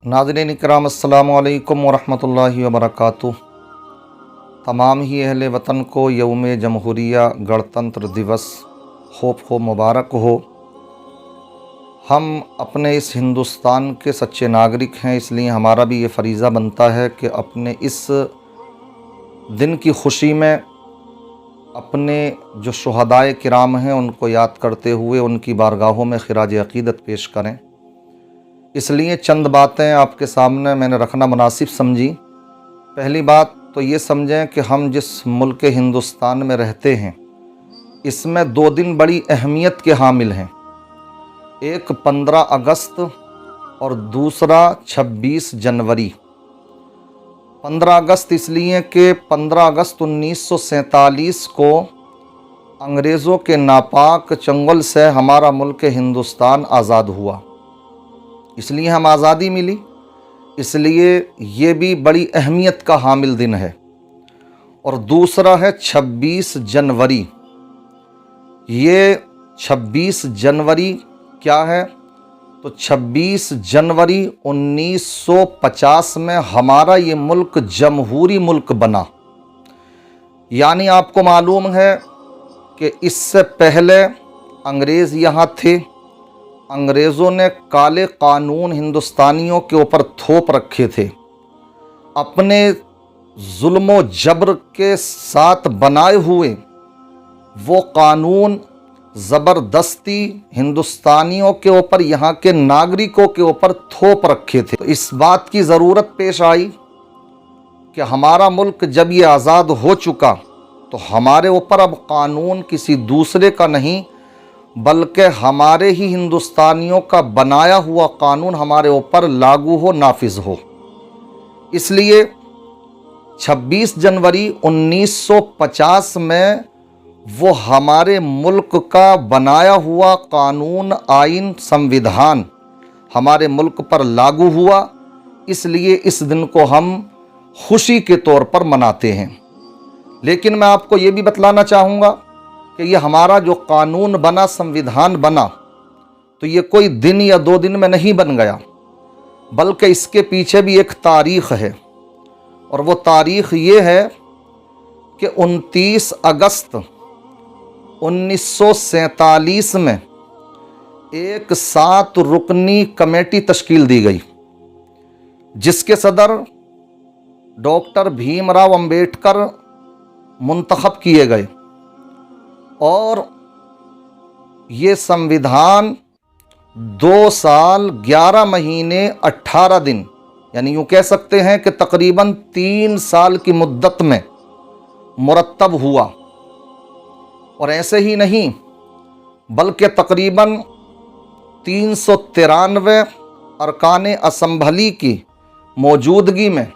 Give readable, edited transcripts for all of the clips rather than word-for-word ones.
नाज़रीन इकराम अस्सलामु अलैकुम वरहमतुल्लाहि वबरकातुह। तमाम ही अहले वतन को यौम जमहूरिया गणतंत्र दिवस खूब मुबारक हो। हम अपने इस हिंदुस्तान के सच्चे नागरिक हैं, इसलिए हमारा भी ये फ़रीज़ा बनता है कि अपने इस दिन की खुशी में अपने जो शुहदाए किराम हैं उनको याद करते हुए उनकी बारगाहों में खिराज अक़ीदत पेश करें। इसलिए चंद बातें आपके सामने मैंने रखना मुनासिब समझी। पहली बात तो ये समझें कि हम जिस मुल्क हिंदुस्तान में रहते हैं इसमें 2 दिन बड़ी अहमियत के हामिल हैं। एक 15 अगस्त और दूसरा 26 जनवरी। 15 अगस्त इसलिए कि 15 अगस्त 1947 को अंग्रेज़ों के नापाक चंगुल से हमारा मुल्क हिंदुस्तान आज़ाद हुआ, इसलिए हम आज़ादी मिली, इसलिए ये भी बड़ी अहमियत का हामिल दिन है। और दूसरा है 26 जनवरी। ये 26 जनवरी क्या है? तो 26 जनवरी 1950 में हमारा ये मुल्क जमहूरी मुल्क बना। यानी आपको मालूम है कि इससे पहले अंग्रेज़ यहाँ थे। अंग्रेज़ों ने काले कानून हिंदुस्तानियों के ऊपर थोप रखे थे। अपने जुल्म व जबर के साथ बनाए हुए वो कानून ज़बरदस्ती हिंदुस्तानियों के ऊपर, यहाँ के नागरिकों के ऊपर थोप रखे थे। तो इस बात की ज़रूरत पेश आई कि हमारा मुल्क जब ये आज़ाद हो चुका तो हमारे ऊपर अब कानून किसी दूसरे का नहीं बल्कि हमारे ही हिंदुस्तानियों का बनाया हुआ कानून हमारे ऊपर लागू हो, नाफिज हो। इसलिए 26 जनवरी 1950 में वो हमारे मुल्क का बनाया हुआ कानून, आइन, संविधान हमारे मुल्क पर लागू हुआ। इसलिए इस दिन को हम खुशी के तौर पर मनाते हैं। लेकिन मैं आपको ये भी बतलाना चाहूँगा कि ये हमारा जो कानून बना, संविधान बना, तो ये कोई दिन या 2 दिन में नहीं बन गया, बल्कि इसके पीछे भी एक तारीख़ है। और वो तारीख़ ये है कि 29 अगस्त 1947 में एक 7 रुकनी कमेटी तश्कील दी गई, जिसके सदर डॉक्टर भीमराव अंबेडकर मुंतखब किए गए। और ये संविधान 2 साल 11 महीने 18 दिन, यानी यूँ कह सकते हैं कि तकरीबन 3 साल की मुद्दत में मुरतब हुआ। और ऐसे ही नहीं बल्कि तकरीबन 393 अरकान असम्भली की मौजूदगी में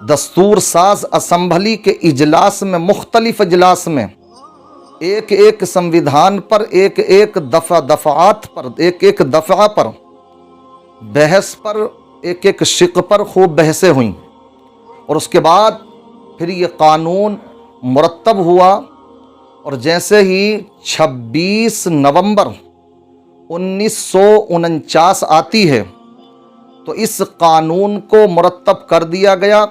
दस्तूर साज असम्भली के इजलास में, मुख्तलिफ इजलास में एक एक संविधान पर, एक एक दफ़ात पर, एक एक दफ़ा पर बहस पर, एक एक शिक पर खूब बहसें हुईं। और उसके बाद फिर ये कानून मुरतब हुआ। और जैसे ही 26 नवंबर 1949 आती है तो इस कानून को मुरतब कर दिया गया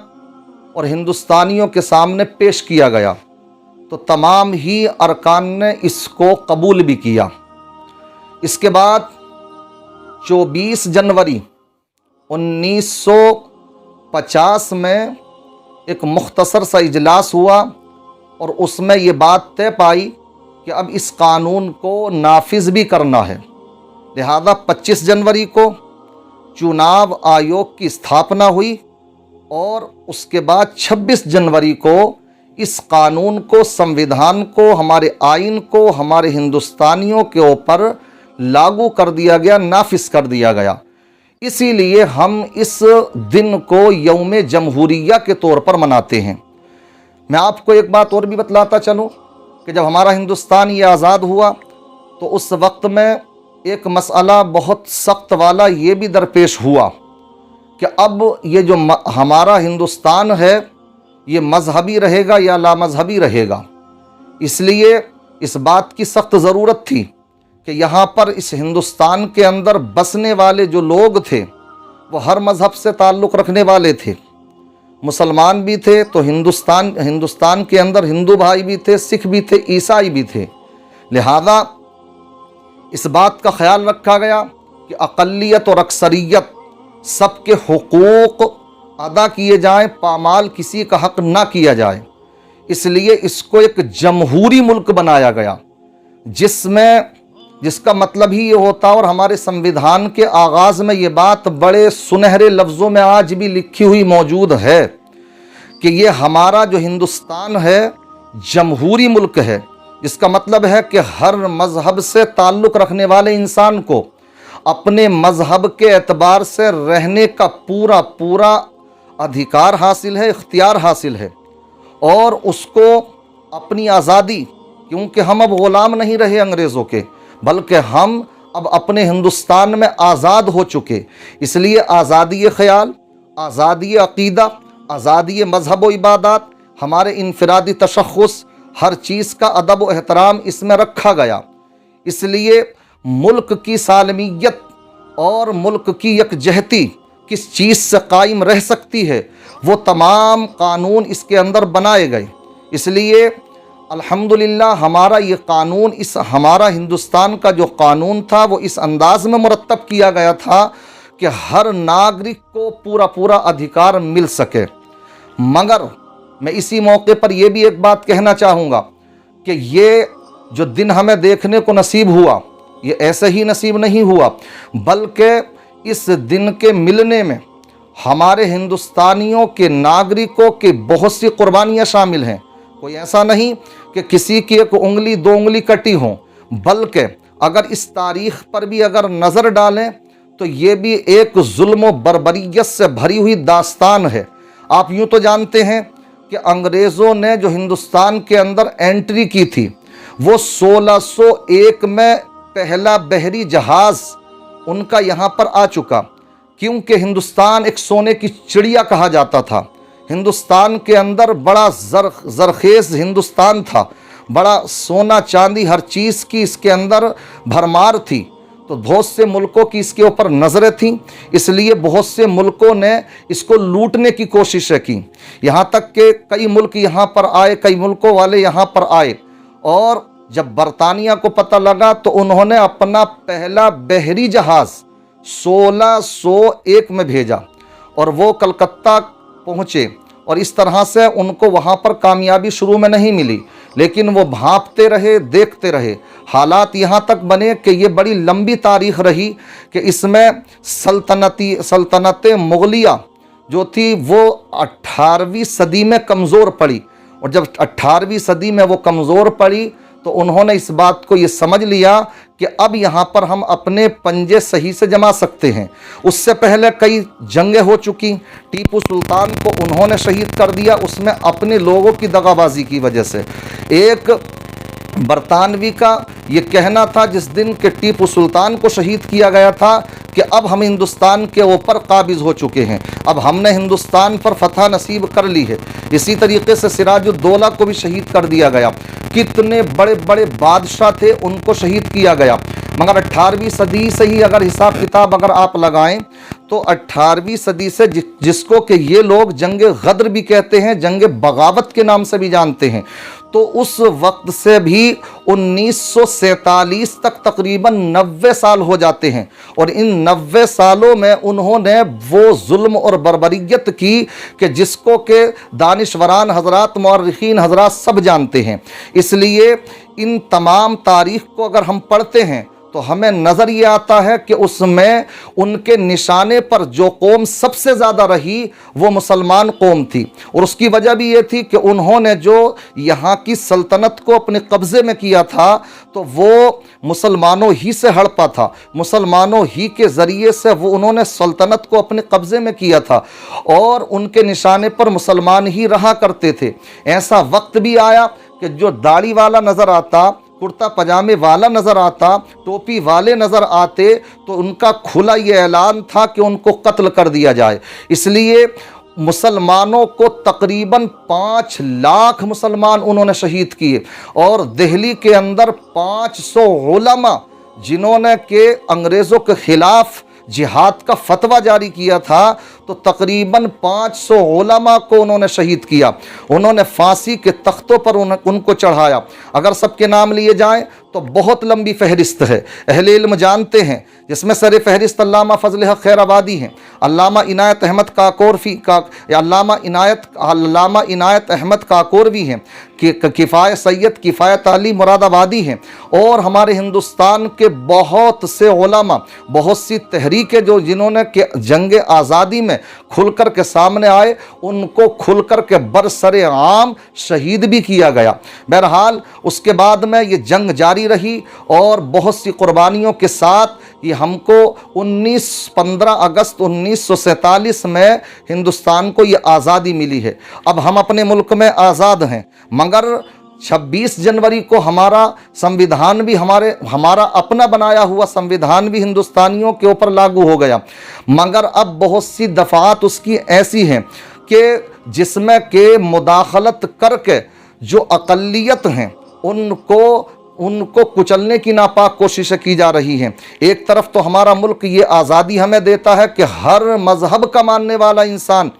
और हिंदुस्तानियों के सामने पेश किया गया। तो तमाम ही अरकान ने इसको कबूल भी किया। इसके बाद 24 जनवरी 1950 में एक मुख्तसर सा इजलास हुआ और उसमें ये बात तय पाई कि अब इस कानून को नाफिज भी करना है। लिहाजा 25 जनवरी को चुनाव आयोग की स्थापना हुई और उसके बाद 26 जनवरी को इस कानून को, संविधान को, हमारे आइन को हमारे हिंदुस्तानियों के ऊपर लागू कर दिया गया, नाफिज कर दिया गया। इसीलिए हम इस दिन को यौम जमहूरिया के तौर पर मनाते हैं। मैं आपको एक बात और भी बतलाता चलूँ कि जब हमारा हिंदुस्तान ये आज़ाद हुआ तो उस वक्त में एक मसला बहुत सख्त वाला ये भी दरपेश हुआ कि अब ये जो हमारा हिंदुस्तान है ये मजहबी रहेगा या लामजहबी रहेगा। इसलिए इस बात की सख्त ज़रूरत थी कि यहाँ पर इस हिंदुस्तान के अंदर बसने वाले जो लोग थे वो हर मज़हब से ताल्लुक़ रखने वाले थे। मुसलमान भी थे तो हिंदुस्तान के अंदर हिंदू भाई भी थे, सिख भी थे, ईसाई भी थे। लिहाजा इस बात का ख्याल रखा गया कि अक़लियत और अक्सरियत सबके हुकूक अदा किए जाएं, पामाल किसी का हक़ ना किया जाए। इसलिए इसको एक जमहूरी मुल्क बनाया गया, जिसका मतलब ही ये होता, और हमारे संविधान के आगाज़ में ये बात बड़े सुनहरे लफ्ज़ों में आज भी लिखी हुई मौजूद है कि ये हमारा जो हिंदुस्तान है जमहूरी मुल्क है। इसका मतलब है कि हर मज़हब से ताल्लुक़ रखने वाले इंसान को अपने मज़हब के एतबार से रहने का पूरा पूरा अधिकार हासिल है, इख्तियार हासिल है, और उसको अपनी आज़ादी, क्योंकि हम अब ग़ुलाम नहीं रहे अंग्रेज़ों के, बल्कि हम अब अपने हिंदुस्तान में आज़ाद हो चुके। इसलिए आज़ादी ख़याल, आज़ादी अक़ीदा, आज़ादी मज़हब व इबादत, हमारे इनफ़रादी तशख़्ख़ुस, हर चीज़ का अदब व एहतराम इसमें रखा गया। इसलिए मुल्क की सालमियत और मुल्क की यकजहती किस चीज़ से कायम रह सकती है, वो तमाम कानून इसके अंदर बनाए गए। इसलिए अल्हम्दुलिल्लाह हमारा ये कानून, हमारा हिंदुस्तान का जो कानून था वो इस अंदाज़ में मुरत्तब किया गया था कि हर नागरिक को पूरा पूरा अधिकार मिल सके। मगर मैं इसी मौके पर यह भी एक बात कहना चाहूँगा कि ये जो दिन हमें देखने को नसीब हुआ, ये ऐसे ही नसीब नहीं हुआ, बल्कि इस दिन के मिलने में हमारे हिंदुस्तानियों के नागरिकों की बहुत सी कुर्बानियाँ शामिल हैं। कोई ऐसा नहीं कि किसी की एक उंगली दो उंगली कटी हो, बल्कि अगर इस तारीख़ पर भी अगर नज़र डालें तो ये भी एक जुल्म व बर्बरियत से भरी हुई दास्तान है। आप यूँ तो जानते हैं कि अंग्रेज़ों ने जो हिंदुस्तान के अंदर एंट्री की थी, वो 1601 में पहला बहरी जहाज़ उनका यहाँ पर आ चुका, क्योंकि हिंदुस्तान एक सोने की चिड़िया कहा जाता था। हिंदुस्तान के अंदर बड़ा ज़रखेज़ हिंदुस्तान था, बड़ा सोना चांदी हर चीज़ की इसके अंदर भरमार थी। तो बहुत से मुल्कों की इसके ऊपर नज़रें थीं, इसलिए बहुत से मुल्कों ने इसको लूटने की कोशिशें की। यहाँ तक कि कई मुल्क यहाँ पर आए, कई मुल्कों वाले यहाँ पर आए, और जब बरतानिया को पता लगा तो उन्होंने अपना पहला बहरी जहाज़ 1601 में भेजा और वो कलकत्ता पहुँचे। और इस तरह से उनको वहाँ पर कामयाबी शुरू में नहीं मिली, लेकिन वो भांपते रहे, देखते रहे। हालात यहाँ तक बने कि ये बड़ी लंबी तारीख़ रही कि इसमें सल्तनत मुग़लिया जो थी वो 18वीं सदी में कमज़ोर पड़ी, और जब 18वीं सदी में वो कमज़ोर पड़ी तो उन्होंने इस बात को ये समझ लिया कि अब यहाँ पर हम अपने पंजे सही से जमा सकते हैं। उससे पहले कई जंगें हो चुकी, टीपू सुल्तान को उन्होंने शहीद कर दिया, उसमें अपने लोगों की दगाबाजी की वजह से। एक बरतानवी का ये कहना था जिस दिन के टीपू सुल्तान को शहीद किया गया था कि अब हम हिंदुस्तान के ऊपर काबिज़ हो चुके हैं, अब हमने हिंदुस्तान पर फतह नसीब कर ली है। इसी तरीके से सिराजुद्दौला को भी शहीद कर दिया गया। कितने बड़े बड़े बादशाह थे, उनको शहीद किया गया। मगर 18वीं सदी से ही अगर हिसाब किताब अगर आप लगाएं तो 18वीं सदी से जिसको कि ये लोग जंगे गद्र भी कहते हैं, जंगे बगावत के नाम से भी जानते हैं, तो उस वक्त से भी 1947 तक तकरीबन 90 साल हो जाते हैं। और इन 90 सालों में उन्होंने वो जुल्म और बर्बरियत की कि जिसको के दानिशवरान हजरात, मौर्रिखीन हजरात सब जानते हैं। इसलिए इन तमाम तारीख़ को अगर हम पढ़ते हैं तो हमें नज़र ये आता है कि उसमें उनके निशाने पर जो कौम सबसे ज़्यादा रही वो मुसलमान कौम थी। और उसकी वजह भी ये थी कि उन्होंने जो यहाँ की सल्तनत को अपने कब्ज़े में किया था तो वो मुसलमानों ही से हड़पा था, मुसलमानों ही के ज़रिए से वो उन्होंने सल्तनत को अपने कब्ज़े में किया था, और उनके निशाने पर मुसलमान ही रहा करते थे। ऐसा वक्त भी आया कि जो दाढ़ी वाला नज़र आता, कुर्ता पजामे वाला नज़र आता, टोपी वाले नज़र आते, तो उनका खुला ये ऐलान था कि उनको कत्ल कर दिया जाए। इसलिए मुसलमानों को तकरीबन 5 लाख मुसलमान उन्होंने शहीद किए, और दिल्ली के अंदर 500 उलमा जिन्होंने के अंग्रेज़ों के ख़िलाफ़ जिहाद का फतवा जारी किया था तो तकरीबन 500 उलमा को उन्होंने शहीद किया, उन्होंने फांसी के तख्तों पर उनको चढ़ाया। अगर सबके नाम लिए जाएं तो बहुत लंबी फहरिस्त है, अहले इल्म जानते हैं, जिसमें सर फहरिस्त अल्लामा फजल हक खैराबादी हैं, अल्लामा इनायत अहमद अल्लामा इनायत अहमद काकोरवी हैं, किफ़ायत सैयद किफ़ायत अली मुरादाबादी हैं, और हमारे हिंदुस्तान के बहुत से उलमा, बहुत सी तहरीकें जो जिन्होंने के जंग आज़ादी में खुलकर के सामने आए, उनको खुलकर के बरसरे आम शहीद भी किया गया। बहरहाल उसके बाद में ये जंग जारी रही और बहुत सी कुर्बानियों के साथ ये हमको 15 अगस्त 1947 में हिंदुस्तान को ये आज़ादी मिली है। अब हम अपने मुल्क में आज़ाद हैं, मगर 26 जनवरी को हमारा संविधान भी हमारा अपना बनाया हुआ संविधान भी हिंदुस्तानियों के ऊपर लागू हो गया, मगर अब बहुत सी दफ़ात उसकी ऐसी हैं कि जिसमें के मुदाखलत करके जो अक़लियत हैं उनको कुचलने की नापाक कोशिशें की जा रही हैं। एक तरफ तो हमारा मुल्क ये आज़ादी हमें देता है कि हर मज़हब का मानने वाला इंसान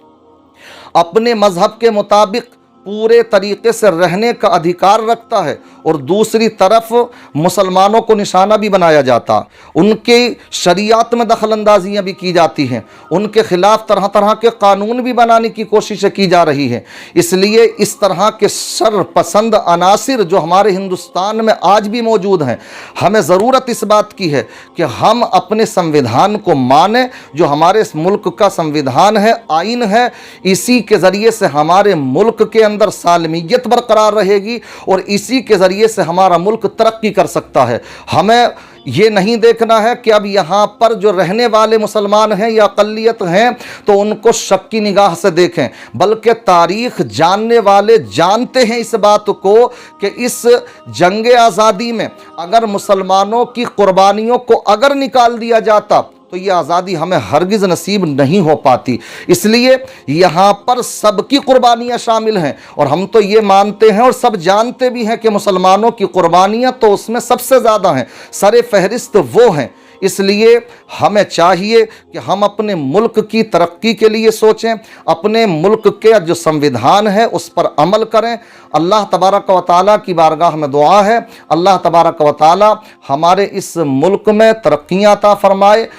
अपने मज़हब के मुताबिक पूरे तरीके से रहने का अधिकार रखता है, और दूसरी तरफ मुसलमानों को निशाना भी बनाया जाता, उनके शरीयत में दखल अंदाजियाँ भी की जाती हैं, उनके ख़िलाफ़ तरह तरह के कानून भी बनाने की कोशिशें की जा रही हैं। इसलिए इस तरह के शर पसंद अनासिर जो हमारे हिंदुस्तान में आज भी मौजूद हैं, हमें ज़रूरत इस बात की है कि हम अपने संविधान को मानें, जो हमारे मुल्क का संविधान है, आइन है। इसी के ज़रिए से हमारे मुल्क के अंदर सालमियत बरकरार रहेगी और इसी के ज़रिए से हमारा मुल्क तरक्की कर सकता है। हमें ये नहीं देखना है कि अब यहाँ पर जो रहने वाले मुसलमान हैं या अक़लियत हैं तो उनको शक की निगाह से देखें, बल्कि तारीख़ जानने वाले जानते हैं इस बात को कि इस जंग आज़ादी में अगर मुसलमानों की कुर्बानियों को अगर निकाल दिया जाता तो ये आज़ादी हमें हरगिज़ नसीब नहीं हो पाती। इसलिए यहाँ पर सबकी कुर्बानियाँ शामिल हैं, और हम तो ये मानते हैं और सब जानते भी हैं कि मुसलमानों की कुर्बानियाँ तो उसमें सबसे ज़्यादा हैं, सरे फहरिस्त वो हैं। इसलिए हमें चाहिए कि हम अपने मुल्क की तरक्की के लिए सोचें, अपने मुल्क के जो संविधान है उस पर अमल करें। अल्लाह तबारक व तआला की बारगाह में दुआ है, अल्लाह तबारक व तआला हमारे इस मुल्क में तरक्कियाँ अता फरमाए।